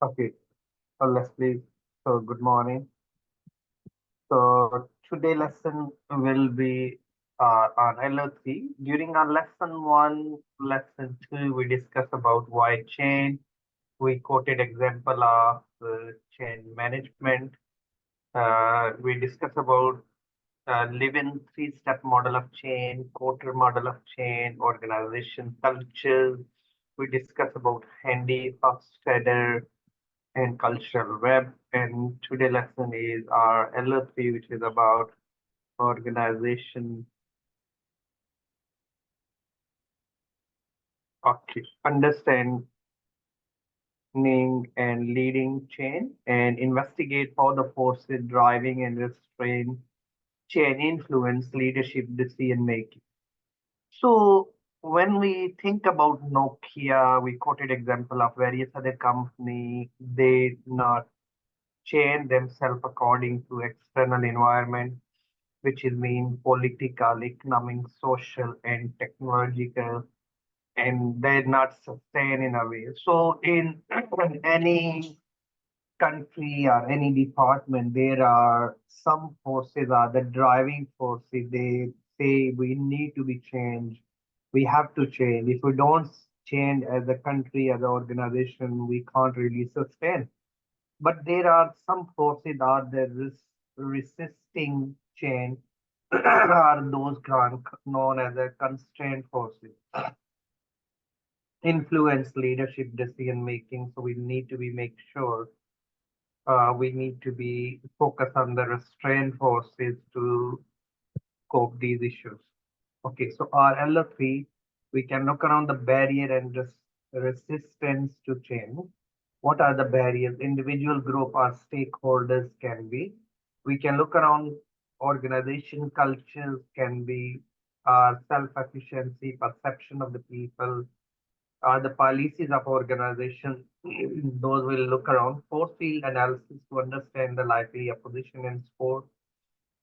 Okay, so let's please. So good morning. So today lesson will be on LO3. During our lesson one, lesson two, we discuss about why chain. We quoted example of chain management. We discuss about living three-step model of chain, quarter model of chain, organization cultures. We discuss about handy, Hofstadter, and cultural web. And today lesson is our LO3, which is about organization, understanding and leading chain, and investigate how the forces driving and restrain chain influence leadership decision making. So when we think about Nokia, we quoted example of various other company. They not chain themselves according to external environment, which is mean political, economic, social, and technological, and they're not sustained in a way. So in any country or any department, there are some forces are the driving forces. They say we need to be changed. We have to change. If we don't change as a country, as an organization, we can't really sustain. But there are some forces are the resisting change are those known as a constraint forces influence leadership decision making. So we need to be make sure we need to be focused on the restraint forces to cope these issues. Okay, so our LO3, we can look around the barrier and resistance to change. What are the barriers? Individual group or stakeholders can be. We can look around organization cultures can be our self-efficiency, perception of the people, the policies of organization. Those will look around force field analysis to understand the likely opposition in sport.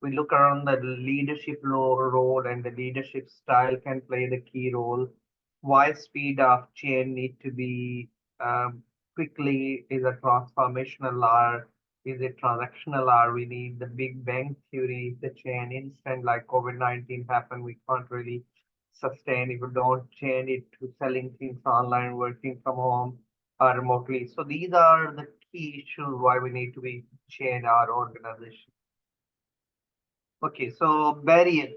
We look around the leadership role and the leadership style can play the key role. Why speed of change need to be quickly is a transformational or is it transactional or we need the big bang theory, the chain instant like COVID-19 happened, we can't really sustain if you don't change it to selling things online, working from home or remotely. So these are the key issues why we need to be change our organization. Okay, so barrier.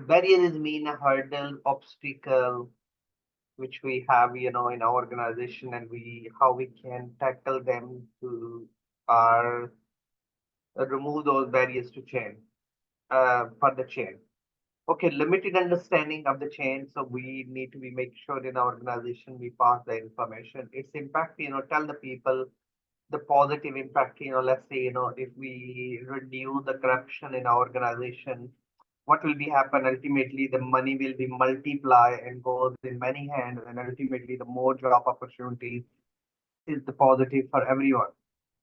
Barrier is mean a hurdle, obstacle, which we have, in our organization, and we how we can tackle them to our remove those barriers to chain for the chain. Okay, limited understanding of the chain, so we need to be make sure in our organization we pass the information. Its impact, tell the people the positive impact, let's say, if we reduce the corruption in our organization, what will be happen? Ultimately, the money will be multiply and goes in many hands, and ultimately the more job opportunities is the positive for everyone.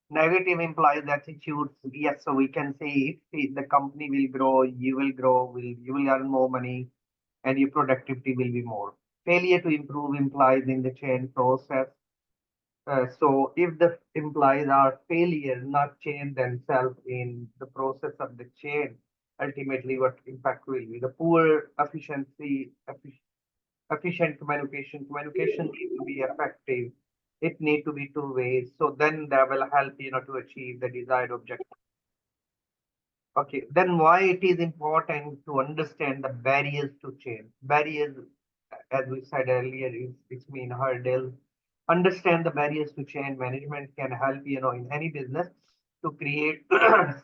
Negative implies attitudes. Yes, so we can say if the company will grow, you will grow, you will earn more money, and your productivity will be more. Failure to improve implies in the change process. So if the implies are failure, not change themselves in the process of the change, ultimately what impact will be the poor efficiency, efficient communication. Communication need to be effective. It need to be two ways. So then that will help to achieve the desired objective. Okay, then why it is important to understand the barriers to change. Barriers, as we said earlier, is mean hurdle. Understand the barriers to change management can help, in any business to create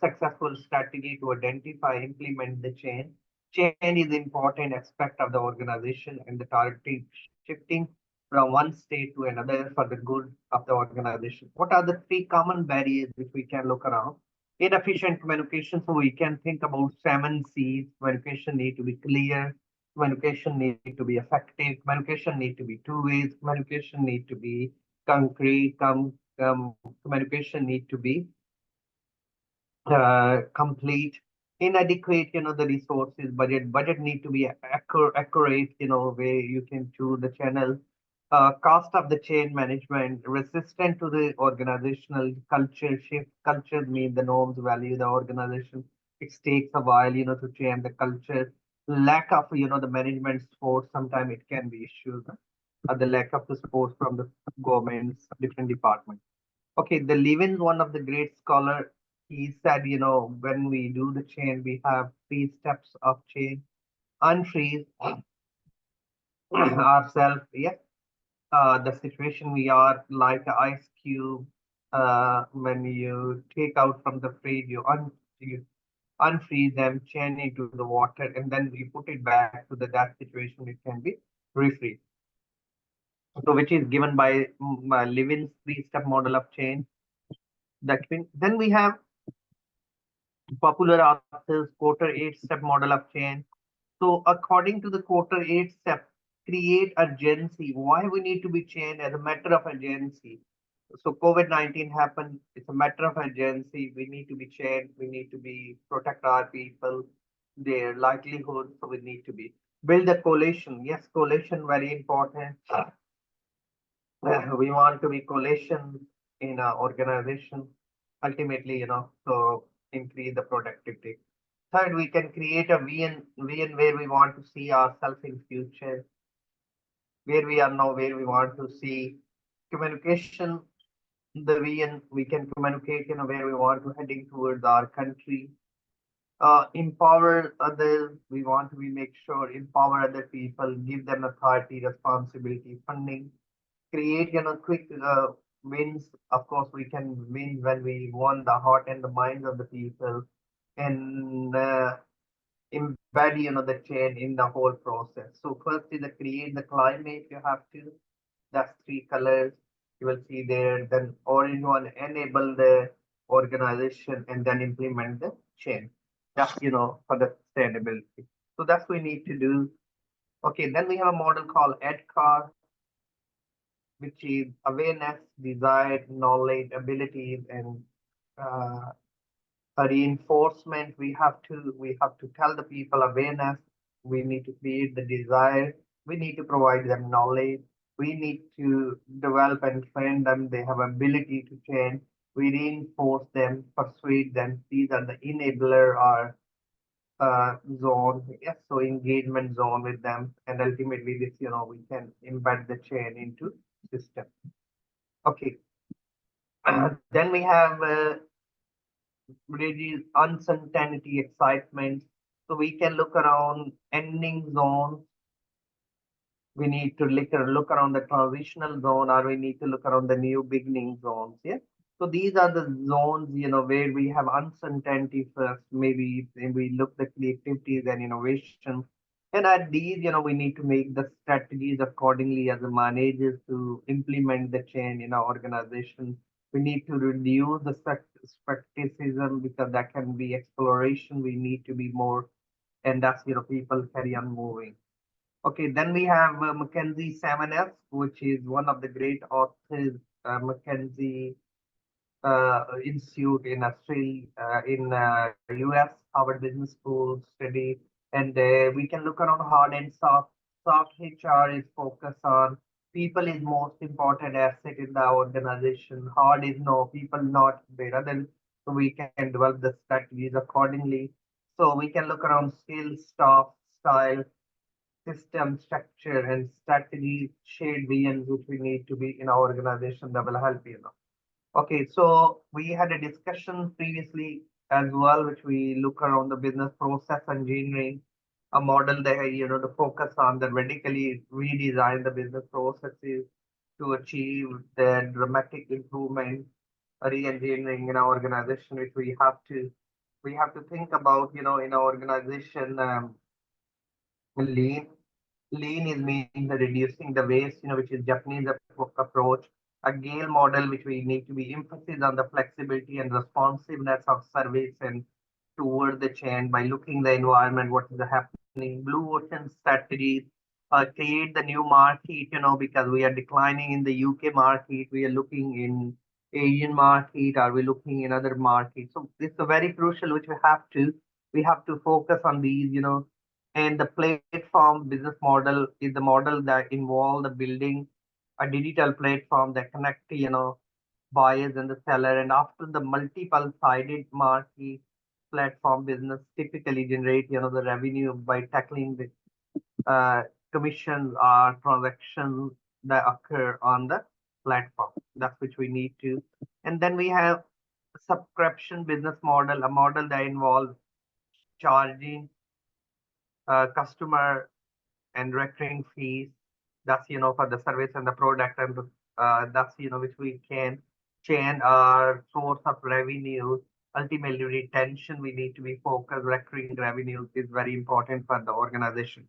successful strategy to identify, implement the change. Change is important aspect of the organization and the targeting shifting from one state to another for the good of the organization. What are the three common barriers which we can look around? Inefficient communication. So we can think about 7 C's. Communication need to be clear. Communication need to be effective. Communication need to be two ways. Communication need to be concrete. Communication need to be complete. Inadequate, the resources budget need to be accurate, where you can choose the channel cost of the chain management, resistant to the organizational culture shift. Culture mean the norms, value, the organization. It takes a while, to change the culture. Lack of, the management support. Sometimes it can be issues. The lack of the support from the governments, different departments. Okay, the Levin, one of the great scholar, he said, when we do the chain, we have 3 steps of chain. Unfreeze ourselves, yes, the situation we are like an ice cube. When you take out from the fridge, you unfreeze them, chain into the water, and then you put it back to the that situation. It can be refreeze. So, which is given by Levin's 3-step model of chain. Then we have popular authors Porter 8-step model of chain. So according to the quarter 8 step, create urgency. Why we need to be changed as a matter of urgency. So COVID-19 happened. It's a matter of urgency. We need to be changed. We need to be protect our people, their livelihood. So we need to be build a coalition. Yes, coalition very important. We want to be coalition in our organization. Ultimately, so increase the productivity. Third, we can create a VN where we want to see ourselves in future, where we are now, where we want to see communication. The VN we can communicate, where we want to heading towards our country. Empower others. We want to be make sure empower other people, give them authority, responsibility, funding. Create, quick wins. Of course, we can win when we won the heart and the minds of the people, and embed the chain in the whole process. So first is the create the climate. You have to, that's 3 colors you will see there. Then orange one, enable the organization, and then implement the chain. That's for the sustainability. So that's what we need to do. Okay, then we have a model called EDCAR, which is awareness, desire, knowledge, abilities, and uh, a reinforcement. We have to tell the people awareness. We need to create the desire. We need to provide them knowledge. We need to develop and train them. They have ability to change. We reinforce them, persuade them. These are the enabler or zone. Yes, so engagement zone with them, and ultimately this we can embed the chain into system. Okay. Then we have reduce uncertainty, excitement. So we can look around ending zones. We need to look around the transitional zone, or we need to look around the new beginning zones. Yeah. So these are the zones, where we have uncertainty first. Maybe we look the creativities and innovation. And at these, we need to make the strategies accordingly as a managers to implement the change in our organization. We need to reduce the skepticism because that can be exploration. We need to be more, and that's people carry on moving. Okay, then we have Mackenzie 7S, which is one of the great authors, Mackenzie Institute in Australia, in US, Harvard Business School study, and we can look around hard and soft. Soft HR is focused on people is most important asset in the organization. Hard is no people not better than, so we can develop the strategies accordingly. So we can look around skills, staff, style, system, structure, and strategy, shared vision, which we need to be in our organization that will help Okay, so we had a discussion previously as well, which we look around the business process engineering, a model that to focus on the radically redesign the business processes to achieve the dramatic improvement, re-engineering in our organization, which we have to think about, in our organization, lean. Lean is meaning the reducing the waste, which is Japanese approach. A Gale model, which we need to be emphasis on the flexibility and responsiveness of service and toward the chain by looking the environment, what is happening. Blue ocean strategies, create the new market, because we are declining in the UK market. We are looking in Asian market. Are we looking in other markets? So this is a very crucial, which we have to focus on these, and the platform business model is the model that involve the building a digital platform that connect, buyers and the seller. And after the multiple sided marquee platform business typically generate, the revenue by tackling the uh, commissions or transactions that occur on the platform. That's which we need to. And then we have subscription business model, a model that involves charging customer and recurring fees. That's, for the service and the product, and that's, which we can change our source of revenue. Ultimately, retention, we need to be focused. Recurring revenues is very important for the organization.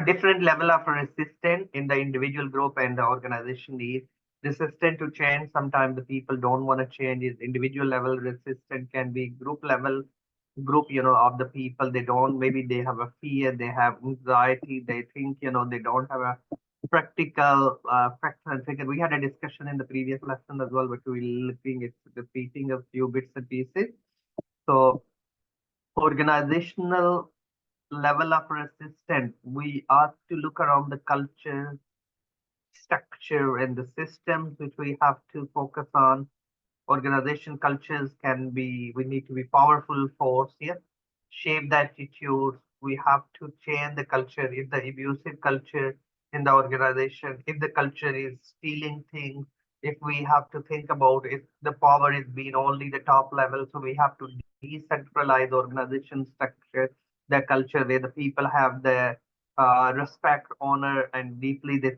Different level of resistance in the individual group and the organization is resistant to change. Sometimes the people don't want to change. Is individual level resistant, can be group level group, of the people. They don't, maybe they have a fear, they have anxiety, they think, they don't have a practical facts and figures. We had a discussion in the previous lesson as well, but we're looking at repeating a few bits and pieces. So organizational level of resistance, we are to look around the culture, structure, and the systems which we have to focus on. Organization cultures can be, we need to be powerful force here, shape the attitudes. We have to change the culture. If the abusive culture in the organization, if the culture is stealing things, if we have to think about if the power is being only the top level, so we have to decentralize organization structure, the culture where the people have the respect, honor, and deeply the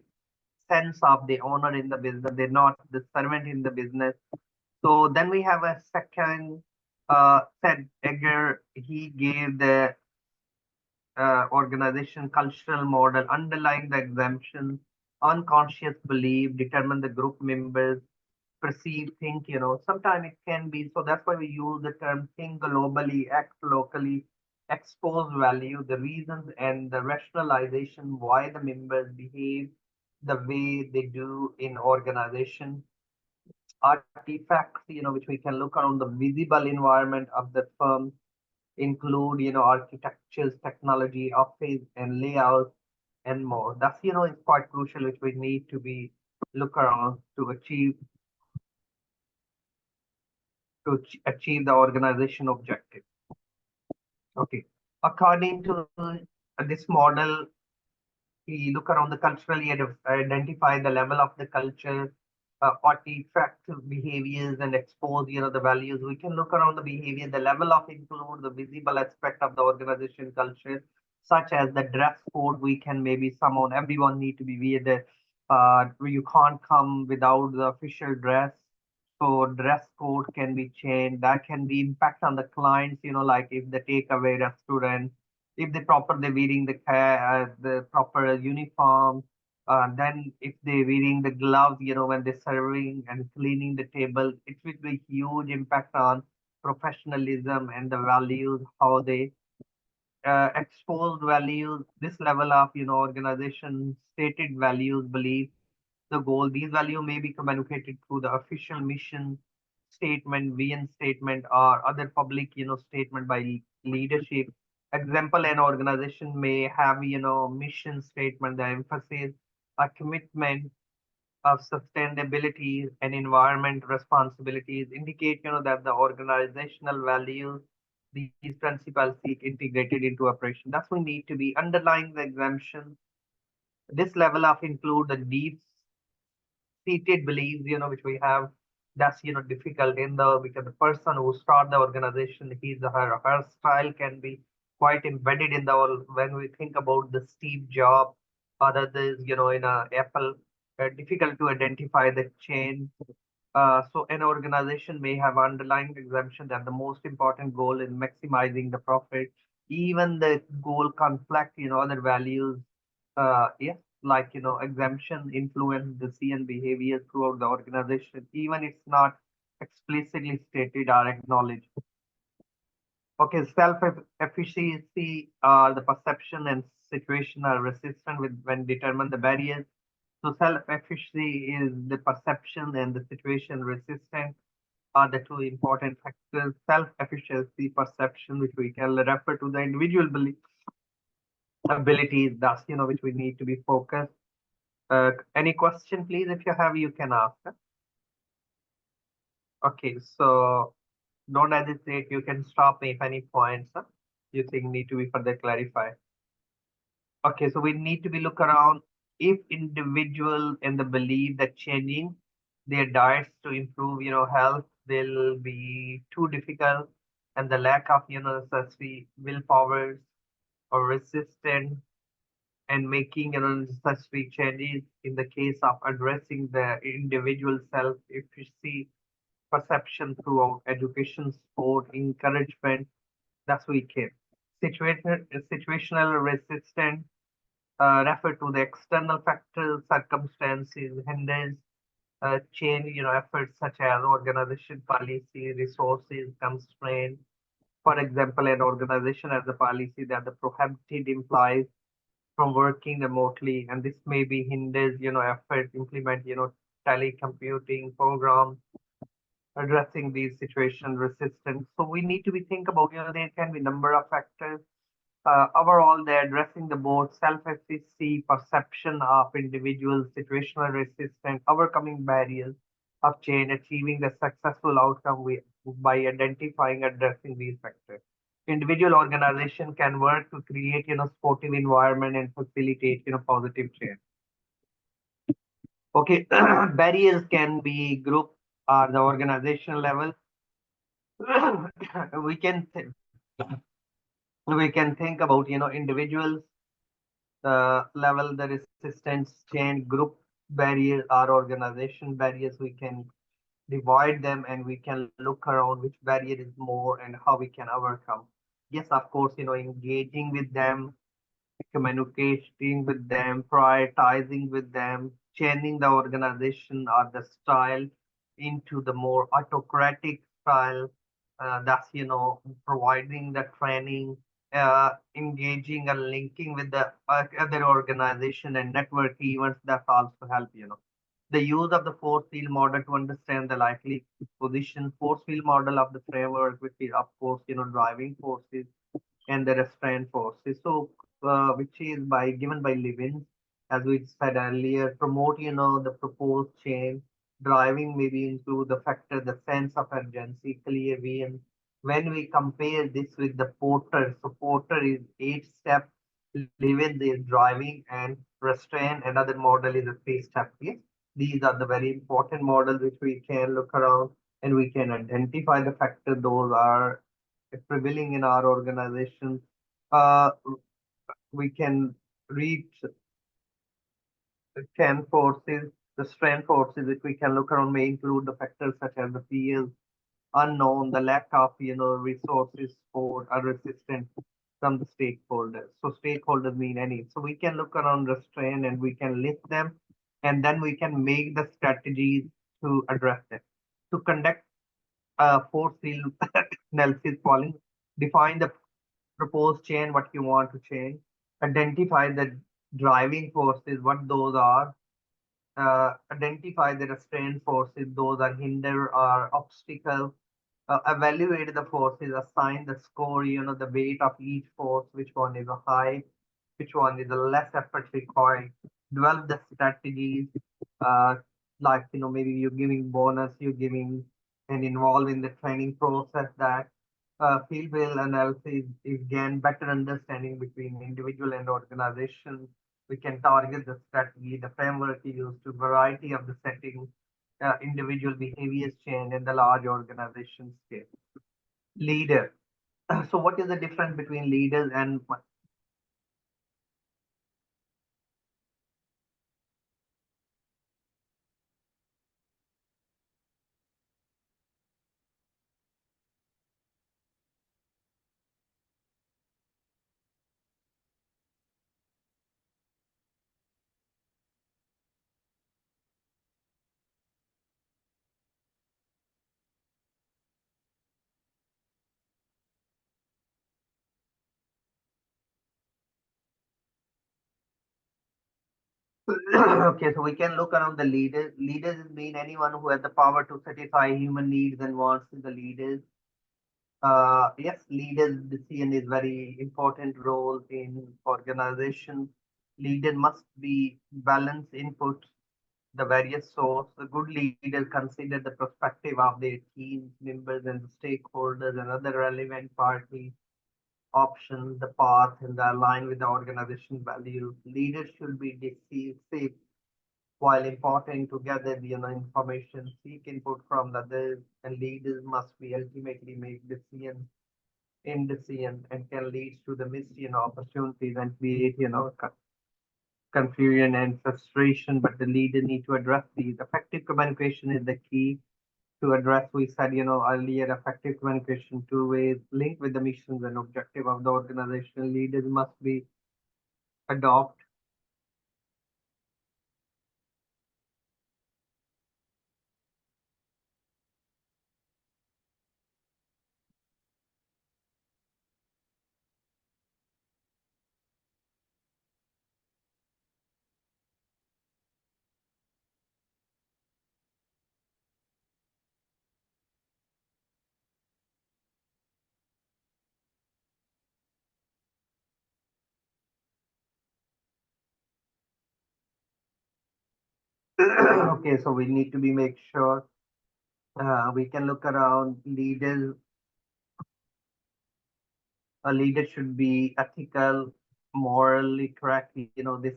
sense of the owner in the business. They're not the servant in the business. So then we have a second, said Edgar, he gave the organization cultural model, underlying the exemption, unconscious belief, determine the group members, perceive, think, sometimes it can be. So that's why we use the term think globally, act locally, expose value, the reasons and the rationalization why the members behave the way they do in organization. Artifacts, which we can look around the visible environment of the firm, include, architectures, technology, office and layout, and more. That's, is quite crucial, which we need to be look around to achieve the organization objective. Okay. According to this model, we look around the culturally and identify the level of the culture, artifact behaviors, and expose, the values. We can look around the behavior, the level of include the visible aspect of the organization culture, such as the dress code. We can maybe someone, everyone need to be wear the, you can't come without the official dress. So dress code can be changed. That can be impact on the clients, like if they take away restaurant, if they properly wearing the proper uniform, then if they wearing the gloves, when they're serving and cleaning the table, it will be huge impact on professionalism and the values, how they exposed values, this level of, organization stated values, belief, the goal. These values may be communicated through the official mission statement, vision statement, or other public, statement by leadership. Example, an organization may have, mission statement, the emphasis, a commitment of sustainability and environment responsibilities indicate, that the organizational values, these principles seek integrated into operation. That's we need to be underlying the exemption. This level of include the deep seated beliefs, which we have, that's, difficult in the, because the person who start the organization, his or her style can be quite embedded in the, when we think about the Steve Jobs or others, in a Apple, difficult to identify the change. So an organization may have underlying exemption that the most important goal is maximizing the profit. Even the goal conflict, other values, yes, like, exemption influence the CN behavior throughout the organization, even it's not explicitly stated or acknowledged. Okay, self-efficacy, the perception and situational resistance with when determine the barriers. So self-efficacy is the perception and the situation resistance are the two important factors. Self-efficacy perception, which we can refer to the individual abilities, that's, which we need to be focused. Any question, please? If you have, you can ask. Okay, so don't hesitate. You can stop me if any points you think need to be further clarified. Okay, so we need to be look around if individual in the belief that changing their diets to improve, health will be too difficult, and the lack of, necessary willpower or resistant and making, necessary changes in the case of addressing the individual self-efficacy perception throughout education, sport, encouragement. That's we can. Situational resistance refer to the external factors, circumstances, hindrance, change, efforts such as organization, policy, resources, constraint. For example, an organization has a policy that the prohibited employees from working remotely, and this may be hinders, effort implement, telecommuting programs, addressing these situation resistance. So we need to be think about, there can be number of factors. Overall, they're addressing the both self-efficacy, perception of individual situational resistance, overcoming barriers of change, achieving the successful outcome by identifying, addressing these factors. Individual organization can work to create, supportive environment and facilitate, positive change. Okay, barriers can be group or the organizational level. we can th- we can think about, individuals level, the resistance chain, group barrier or organization barriers. We can divide them and we can look around which barrier is more and how we can overcome. Yes, of course, engaging with them, communicating with them, prioritizing with them, changing the organization or the style into the more autocratic style. That's, providing the training, engaging and linking with the other organization and network events. That also help, The use of the force field model to understand the likely position, force field model of the framework, which is, of course, driving forces and the restraint forces. So, which is by given by Levin, as we said earlier, promote, the proposed change, driving maybe into the factor, the sense of urgency, clear vision. When we compare this with the Porter, so Porter is 8 steps, Levin is driving and restraint. Another model is a 3 step. Yes, these are the very important models which we can look around and we can identify the factor those are prevailing in our organization. Uh, we can reach the 10 forces, the strength forces, which we can look around may include the factors such as the fears, unknown, the lack of, resources, support, or resistance from the stakeholders. So stakeholders mean any. So we can look around restraint and we can list them, and then we can make the strategies to address them. To conduct force field analysis following, define the proposed change, what you want to change, identify the driving forces, what those are, identify the restraint forces, those are hinder or obstacle, evaluate the forces, assign the score, the weight of each force, which one is a high, which one is a less effort required, develop the strategies, uh, like, maybe you're giving bonus, you're giving and involved in the training process that field wheel analysis is gain better understanding between individual and organization. We can target the strategy, the framework used to variety of the setting, individual behaviors change and the large organization scale. Leader. So what is the difference between leaders and okay, so we can look around the leaders. Leaders mean anyone who has the power to satisfy human needs and wants the leaders. Yes, leaders decision is very important role in organization. Leader must be balanced input, the various source. The good leader consider the perspective of their team members and the stakeholders and other relevant parties, options, the path, and the align with the organization values. Leaders should be decisive while important to gather the information, seek input from the others, and leaders must be ultimately make decisions indecision and can lead to the missed opportunities and create confusion and frustration. But the leader need to address these. Effective communication is the key to address. We said earlier, effective communication two ways linked with the missions and objective of the organization. Leaders must be adopt. Okay, so we need to be make sure we can look around leaders. A leader should be ethical, morally correct. They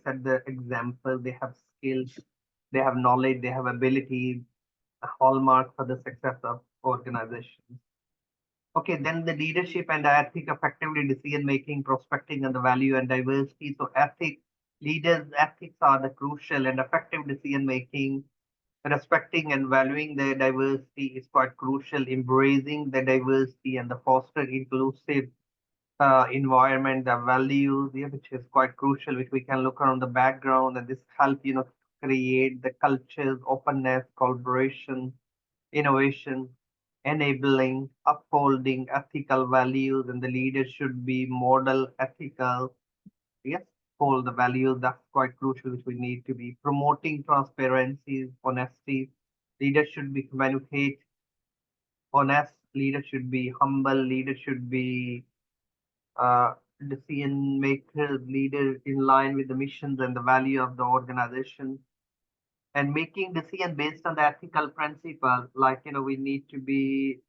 set the example, they have skills, they have knowledge, they have ability, a hallmark for the success of organizations. Okay, then the leadership and the ethic, effectively decision making, prospecting, and the value and diversity. So, leaders' ethics are the crucial and effective decision making. Respecting and valuing the diversity is quite crucial. Embracing the diversity and the foster inclusive environment, the values, yeah, which is quite crucial, which we can look around the background, and this help create the cultures, openness, collaboration, innovation, enabling, upholding ethical values, and the leaders should be model ethical. Yes, hold the values. That's quite crucial, which we need to be promoting transparency, honesty. Leaders should be communicate honest. Leaders should be humble. Leaders should be uh, decision makers, leaders in line with the missions and the value of the organization, and making decision based on the ethical principle. Like we need to be,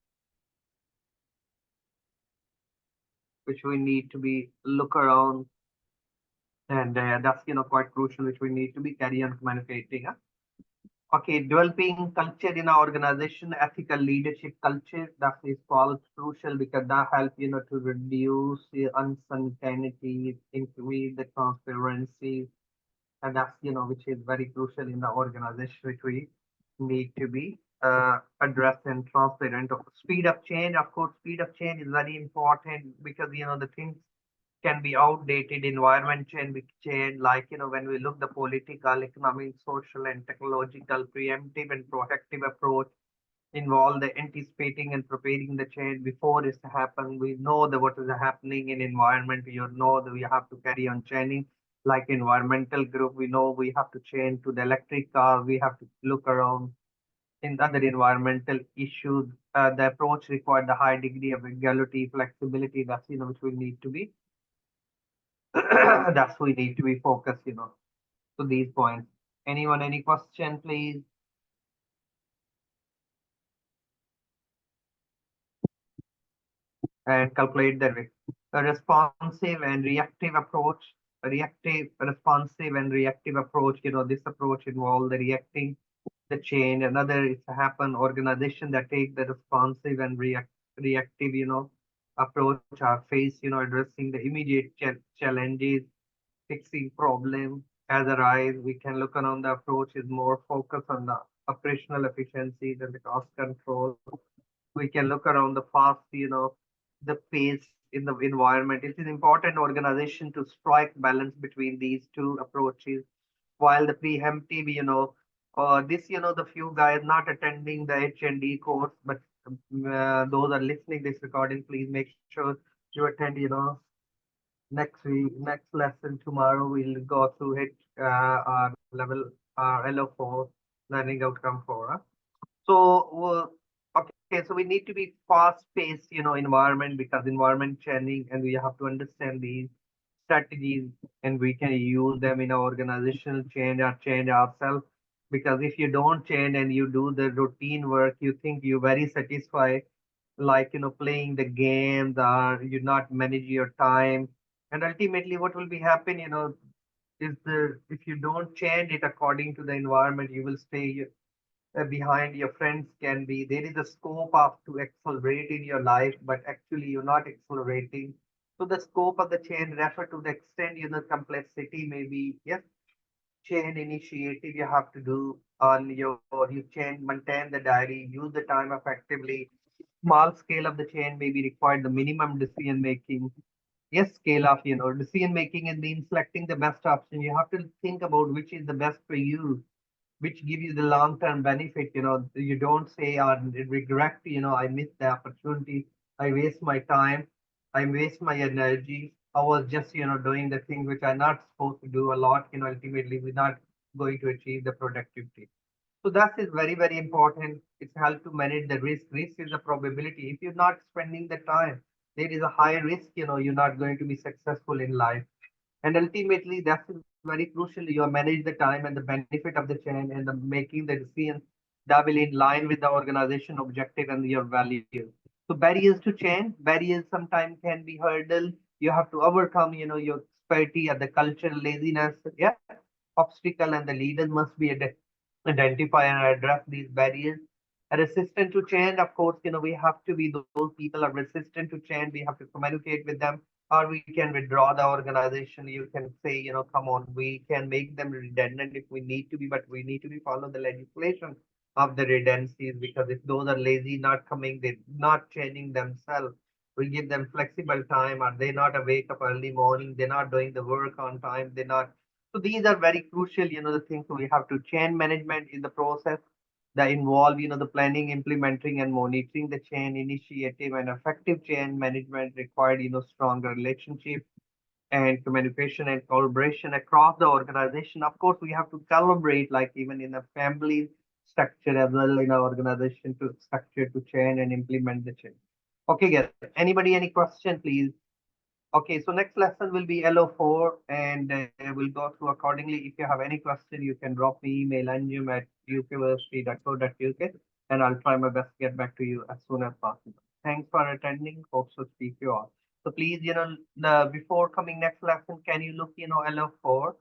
which we need to be look around, and that's quite crucial, which we need to be carry on communicating. Huh? Okay, developing culture in our organization, ethical leadership culture, that is called crucial because that help to reduce the uncertainty, increase the transparency, and that's which is very crucial in the organization, which we need to be addressed and transparent. Speed of change, of course, speed of change is very important because the things can be outdated, environment change, like when we look the political, economic, social, and technological preemptive and proactive approach involve the anticipating and preparing the change before it's happen. We know that what is happening in environment. We know that we have to carry on changing. Like environmental group, we know we have to change to the electric car. We have to look around in other environmental issues. The approach required the high degree of equality, flexibility. That's which we need to be. That's we need to be focused. To these points. Anyone, any question, please? And calculate the risk. A responsive and reactive approach, a reactive, responsive and reactive approach. This approach involves the reacting, the change. Another is to happen organization that take the responsive and reactive, approach are face, addressing the immediate challenges, fixing problem as arise. We can look around the approach is more focused on the operational efficiency than the cost control. We can look around the fast, the pace in the environment. It is important organization to strike balance between these two approaches. While the preemptive, this, the few guys not attending the H&D course, but those are listening this recording, please make sure you attend, next week, next lesson tomorrow. We'll go through it, our level, our LO4, learning outcome 4. Huh? So, okay, so we need to be fast-paced, environment because environment changing, and we have to understand these. strategies, and we can use them in our organizational change or change ourselves. Because if you don't change and you do the routine work, you think you're very satisfied, like playing the games, or you not manage your time. And ultimately what will be happen, is the if you don't change it according to the environment, you will stay behind. Your friends can be there is a scope of to accelerate in your life, but actually you're not accelerating. So the scope of the change refer to the extent, complexity maybe. Yes, chain initiative you have to do on you change, maintain the diary, use the time effectively. Small scale of the chain may be required, the minimum decision making. Yes, scale of decision making, and means selecting the best option. You have to think about which is the best for you, which give you the long term benefit. You don't say or regret, I missed the opportunity, I waste my time, I waste my energy. I was just, doing the thing which I'm not supposed to do a lot, ultimately we're not going to achieve the productivity. So that is very, very important. It's help to manage the risk. Risk is a probability. If you're not spending the time, there is a high risk, you're not going to be successful in life. And ultimately, that's very crucial. You manage the time and the benefit of the chain, and the making the decisions that will in line with the organization objective and your values. So barriers to change, barriers sometimes can be hurdle. You have to overcome, your expertise and the cultural laziness, yeah, obstacle, and the leaders must be identify and address these barriers. A resistant to change, of course, we have to be those people are resistant to change. We have to communicate with them, or we can withdraw the organization. You can say, come on, we can make them redundant if we need to be, but we need to be follow the legislation of the redundancies, because if those are lazy, not coming, they're not changing themselves. We give them flexible time, or they not awake up early morning, they're not doing the work on time, they're not. So these are very crucial, the things we have to change management in the process that involve, the planning, implementing, and monitoring the chain initiative. And effective chain management required, stronger relationship and communication and collaboration across the organization. Of course, we have to collaborate, like even in a family structure as well, in our organization to structure to change and implement the change. Okay, guys. Anybody, any question, please? Okay, so next lesson will be LO4, and we'll go through accordingly. If you have any question, you can drop me email anjum@ukversity.co.uk, and I'll try my best to get back to you as soon as possible. Thanks for attending. Hope to speak to you all. So please, before coming next lesson, can you look, LO4,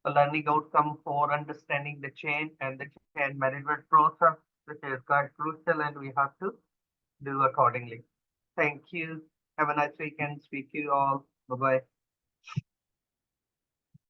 the learning outcome for understanding the chain and the chain management process, which is quite crucial, and we have to do accordingly. Thank you. Have a nice weekend. Speak to you all. Bye bye.